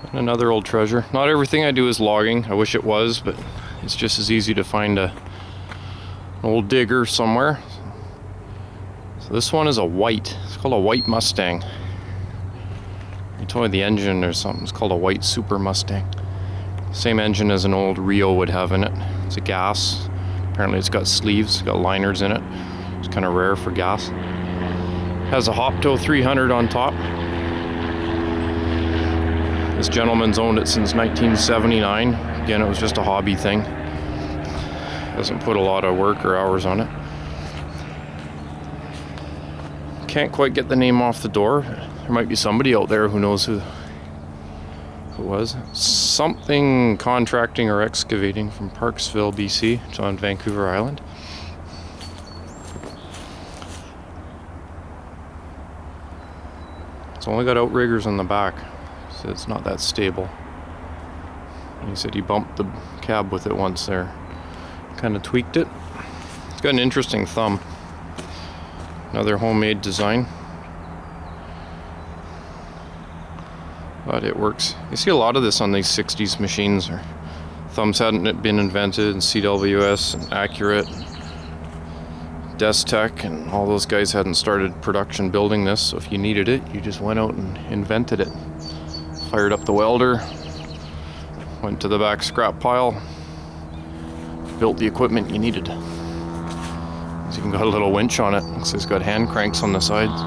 And another old treasure. Not everything I do is logging. I wish it was, but it's just as easy to find an old digger somewhere. So this one is a white. It's called a white Mustang. You told me the engine or something. It's called a white Super Mustang. Same engine as an old Rio would have in it. It's a gas. Apparently it's got sleeves, it's got liners in it. It's kind of rare for gas. Has a Hopto 300 on top. This gentleman's owned it since 1979. Again, it was just a hobby thing. Hasn't put a lot of work or hours on it. Can't quite get the name off the door. There might be somebody out there who knows who it was. Something contracting or excavating from Parksville, BC. It's on Vancouver Island. It's only got outriggers on the back, so it's not that stable. And he said he bumped the cab with it once there. Kind of tweaked it. It's got an interesting thumb. Another homemade design. But it works. You see a lot of this on these 60s machines. Or thumbs hadn't been invented, and CWS and Accurate, Destech, and all those guys hadn't started production building this. So if you needed it, you just went out and invented it. Fired up the welder, went to the back scrap pile, built the equipment you needed. It's even got a little winch on it. Looks like it's got hand cranks on the sides.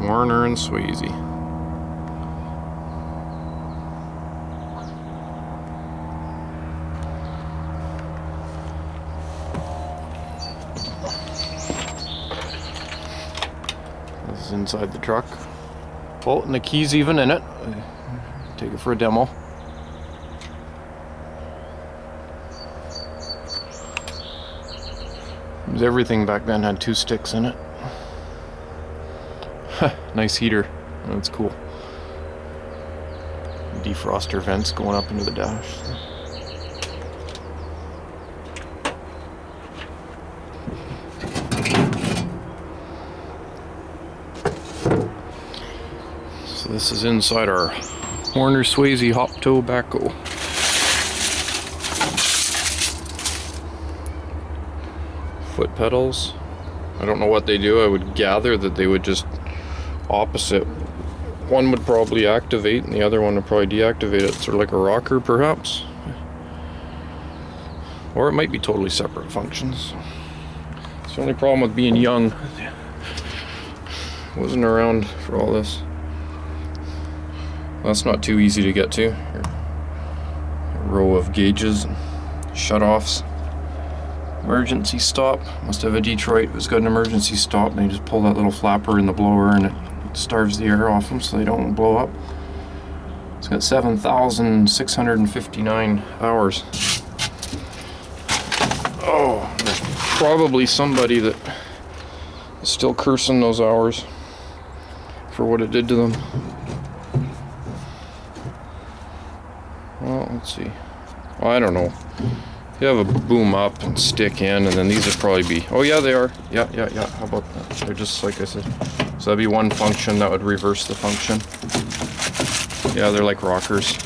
Warner and Swayze. This is inside the truck. Oh, and the key's even in it. Take it for a demo. Everything back then had 2 sticks in it. Nice heater. That's cool. Defroster vents going up into the dash. So this is inside our Warner Swayze Hopto backhoe. Foot pedals. I don't know what they do. I would gather that they would just opposite. One would probably activate and the other one would probably deactivate it. Sort of like a rocker perhaps. Or it might be totally separate functions. It's the only problem with being young. Wasn't around for all this. That's not too easy to get to. A row of gauges and shut-offs. Emergency stop. Must have a Detroit. It's got an emergency stop, and you just pull that little flapper in the blower and it starves the air off them so they don't blow up. It's got 7,659 hours. Oh, there's probably somebody that is still cursing those hours for what it did to them. Well, let's see. Well, I don't know. You have a boom up and stick in, and then these would probably be, oh yeah, they are. Yeah. How about that? They're just like I said. So that'd be one function that would reverse the function. Yeah, they're like rockers.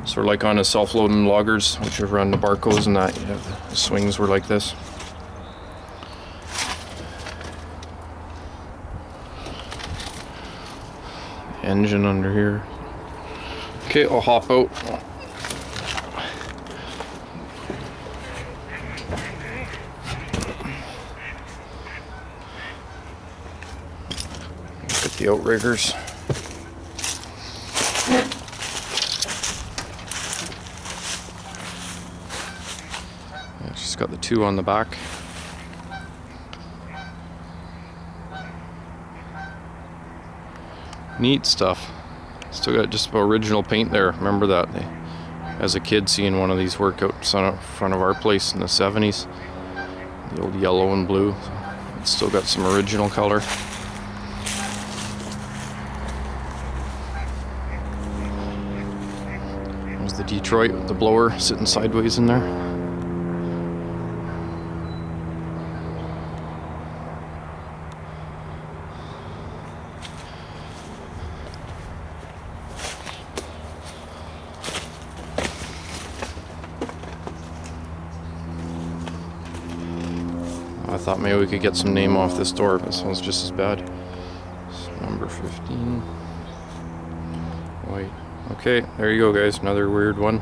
Sort of like on a self-loading loggers, which would run the barcodes and that. Yeah, the swings were like this. Engine under here. Okay, I'll hop out. Look at the outriggers. It's just got the two on the back. Neat stuff. Still got just original paint there. Remember that? As a kid, seeing one of these workouts in front of our place in the 70s. The old yellow and blue. It's still got some original color. There's the Detroit with the blower sitting sideways in there. I thought maybe we could get some name off this door, but this one's just as bad. Number 15. White. Okay, there you go, guys. Another weird one.